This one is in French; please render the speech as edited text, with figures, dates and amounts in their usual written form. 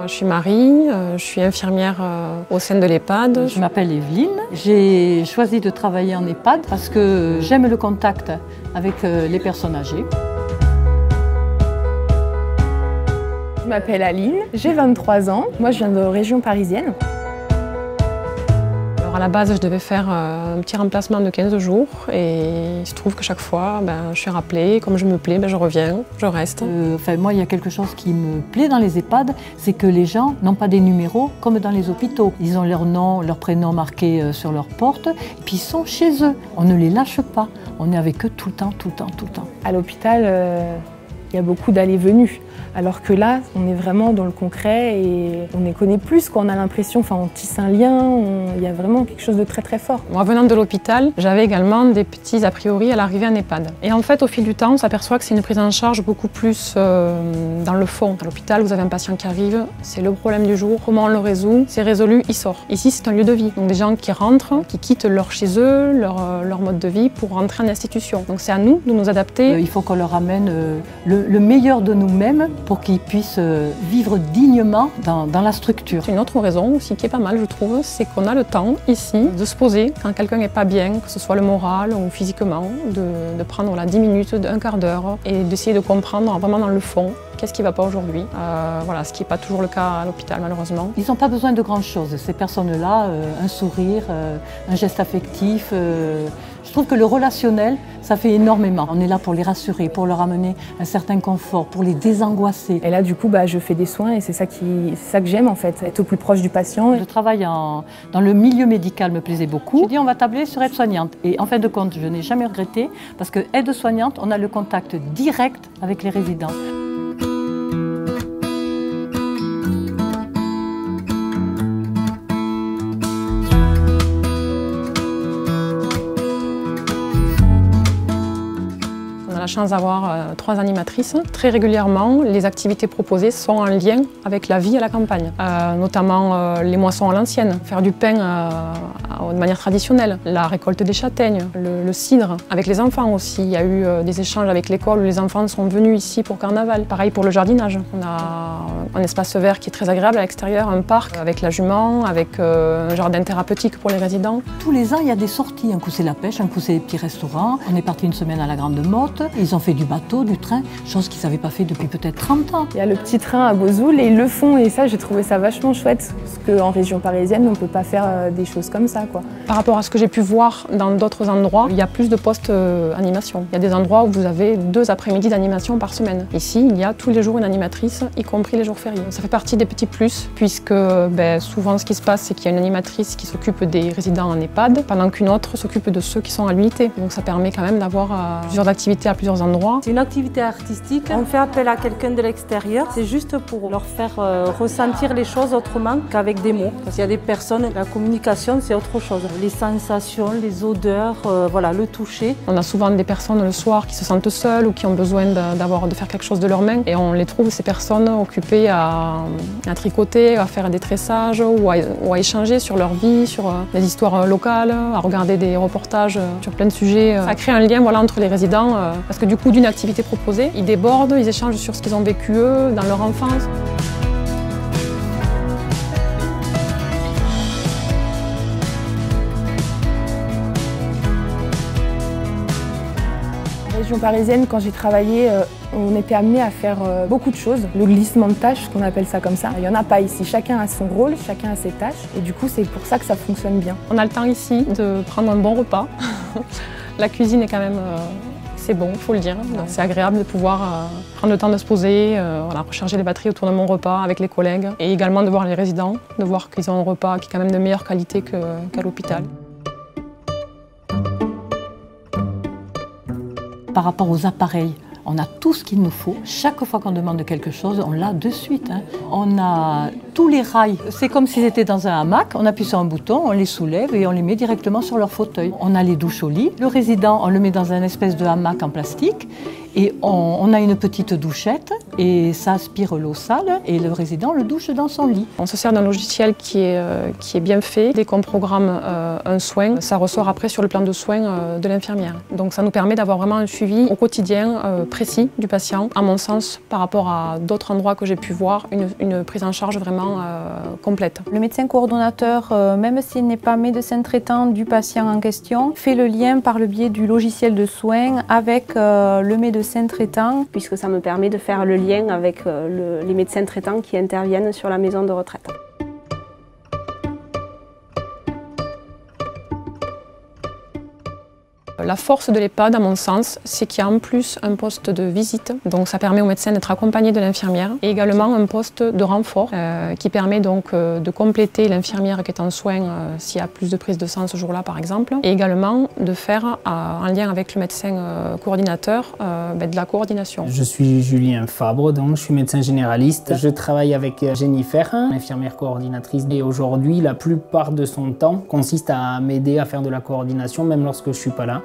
Je suis Marie, je suis infirmière au sein de l'EHPAD. Je m'appelle Evelyne. J'ai choisi de travailler en EHPAD parce que j'aime le contact avec les personnes âgées. Je m'appelle Aline, j'ai 23 ans. Moi, je viens de région parisienne. Alors à la base, je devais faire un petit remplacement de 15 jours et il se trouve que chaque fois, je suis rappelée. Comme je me plais, je reviens, je reste. Moi, il y a quelque chose qui me plaît dans les EHPAD, c'est que les gens n'ont pas des numéros comme dans les hôpitaux. Ils ont leur nom, leur prénom marqué sur leur porte et puis ils sont chez eux. On ne les lâche pas. On est avec eux tout le temps, tout le temps, tout le temps. À l'hôpital, il y a beaucoup d'allées-venues. Alors que là, on est vraiment dans le concret et on les connaît plus, on a l'impression, on tisse un lien, il y a vraiment quelque chose de très très fort. Moi, venant de l'hôpital, j'avais également des petits a priori à l'arrivée en EHPAD. Et en fait, au fil du temps, on s'aperçoit que c'est une prise en charge beaucoup plus dans le fond. À l'hôpital, vous avez un patient qui arrive, c'est le problème du jour, comment on le résout, c'est résolu, il sort. Ici, c'est un lieu de vie. Donc des gens qui rentrent, qui quittent leur chez eux, leur mode de vie pour rentrer en institution. Donc c'est à nous de nous adapter. Il faut qu'on leur amène le meilleur de nous-mêmes pour qu'ils puissent vivre dignement dans la structure. Une autre raison aussi qui est pas mal, je trouve, c'est qu'on a le temps ici de se poser quand quelqu'un n'est pas bien, que ce soit le moral ou physiquement, de prendre 10 minutes, un quart d'heure et d'essayer de comprendre vraiment dans le fond qu'est-ce qui ne va pas aujourd'hui. Ce qui n'est pas toujours le cas à l'hôpital malheureusement. Ils n'ont pas besoin de grand-chose, ces personnes-là, un sourire, un geste affectif. Je trouve que le relationnel, ça fait énormément. On est là pour les rassurer, pour leur amener un certain confort, pour les désangoisser. Et là, du coup, je fais des soins et c'est ça que j'aime en fait, être au plus proche du patient. Je travaille dans le milieu médical, me plaisait beaucoup. J'ai dit, on va tabler sur aide-soignante. Et en fin de compte, je n'ai jamais regretté parce que aide-soignante, on a le contact direct avec les résidents. On a la chance d'avoir 3 animatrices. Très régulièrement, les activités proposées sont en lien avec la vie à la campagne, notamment les moissons à l'ancienne, faire du pain de manière traditionnelle, la récolte des châtaignes, le cidre. Avec les enfants aussi, il y a eu des échanges avec l'école où les enfants sont venus ici pour carnaval. Pareil pour le jardinage. On a un espace vert qui est très agréable à l'extérieur, un parc avec la jument, avec un jardin thérapeutique pour les résidents. Tous les ans, il y a des sorties. Un coup, c'est la pêche, un coup, c'est les petits restaurants. On est parti une semaine à la Grande Motte. Ils ont fait du bateau, du train, chose qu'ils n'avaient pas fait depuis peut-être 30 ans. Il y a le petit train à Bozoul et ils le font et ça, j'ai trouvé ça vachement chouette parce qu'en région parisienne, on ne peut pas faire des choses comme ça, quoi. Par rapport à ce que j'ai pu voir dans d'autres endroits, il y a plus de postes animation. Il y a des endroits où vous avez 2 après-midi d'animation par semaine. Ici, il y a tous les jours une animatrice, y compris les jours fériés. Ça fait partie des petits plus, puisque souvent ce qui se passe, c'est qu'il y a une animatrice qui s'occupe des résidents en EHPAD, pendant qu'une autre s'occupe de ceux qui sont à l'unité. Donc ça permet quand même d'avoir plusieurs activités à plusieurs endroits. C'est une activité artistique. On fait appel à quelqu'un de l'extérieur. C'est juste pour leur faire ressentir les choses autrement qu'avec des mots. Parce qu'il y a des personnes, la communication, c'est autre chose. Les sensations, les odeurs, le toucher. On a souvent des personnes le soir qui se sentent seules ou qui ont besoin de faire quelque chose de leurs mains. Et on les trouve, ces personnes, occupées à tricoter, à faire des tressages ou à échanger sur leur vie, sur des histoires locales, à regarder des reportages sur plein de sujets. Ça crée un lien entre les résidents parce que du coup, d'une activité proposée, ils débordent, ils échangent sur ce qu'ils ont vécu eux dans leur enfance. En région parisienne, quand j'ai travaillé, on était amené à faire beaucoup de choses. Le glissement de tâches, qu'on appelle ça comme ça, il n'y en a pas ici. Chacun a son rôle, chacun a ses tâches. Et du coup, c'est pour ça que ça fonctionne bien. On a le temps ici de prendre un bon repas. La cuisine est quand même... c'est bon, il faut le dire. C'est agréable de pouvoir prendre le temps de se poser, recharger les batteries autour de mon repas avec les collègues. Et également de voir les résidents, de voir qu'ils ont un repas qui est quand même de meilleure qualité qu'à l'hôpital. Par rapport aux appareils, on a tout ce qu'il nous faut. Chaque fois qu'on demande quelque chose, on l'a de suite. On a tous les rails. C'est comme s'ils étaient dans un hamac. On appuie sur un bouton, on les soulève et on les met directement sur leur fauteuil. On a les douches au lit. Le résident, on le met dans un espèce de hamac en plastique. Et on a une petite douchette et ça aspire l'eau sale et le résident le douche dans son lit. On se sert d'un logiciel qui est bien fait. Dès qu'on programme un soin, ça ressort après sur le plan de soins de l'infirmière. Donc ça nous permet d'avoir vraiment un suivi au quotidien précis du patient. À mon sens, par rapport à d'autres endroits que j'ai pu voir, une prise en charge vraiment complète. Le médecin coordonnateur, même s'il n'est pas médecin traitant du patient en question, fait le lien par le biais du logiciel de soins avec le médecin traitant. Puisque ça me permet de faire le lien avec les médecins traitants qui interviennent sur la maison de retraite. La force de l'EHPAD, à mon sens, c'est qu'il y a en plus un poste de visite, donc ça permet au médecin d'être accompagné de l'infirmière, et également un poste de renfort qui permet donc de compléter l'infirmière qui est en soins s'il y a plus de prise de sang ce jour-là par exemple, et également de faire, en lien avec le médecin coordinateur, de la coordination. Je suis Julien Fabre, donc je suis médecin généraliste. Je travaille avec Jennifer, infirmière coordinatrice, et aujourd'hui la plupart de son temps consiste à m'aider à faire de la coordination, même lorsque je ne suis pas là.